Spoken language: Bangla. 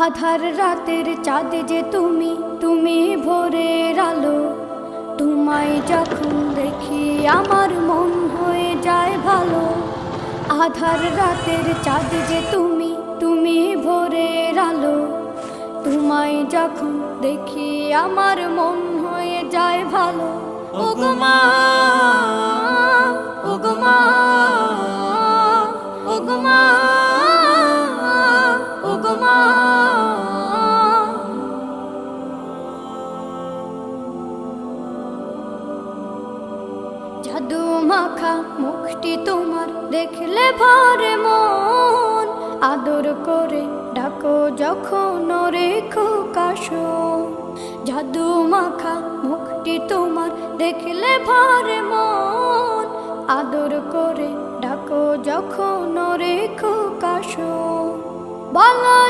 আধার রাতের চাঁদ যে তুমি, তুমি ভোরের আলো। তোমায় যখন দেখি আমার মন হয়ে যায় ভালো। আধার রাতের চাঁদ যে তুমি, তুমি ভোরের আলো। তোমায় যখন দেখি আমার মন হয়ে যায় ভালো। ওগো মা, ওগো মা, ওগো মা, ওগো মা। জাদু মাখা মুখটি তোমার দেখলে ভরে মন। আদর করে ডাকো যখন রেখো কাশন। জাদু মাখা মুখটি তোমার দেখলে ভরে মন। আদর করে ডাকো যখন রেখো কাশন। বলো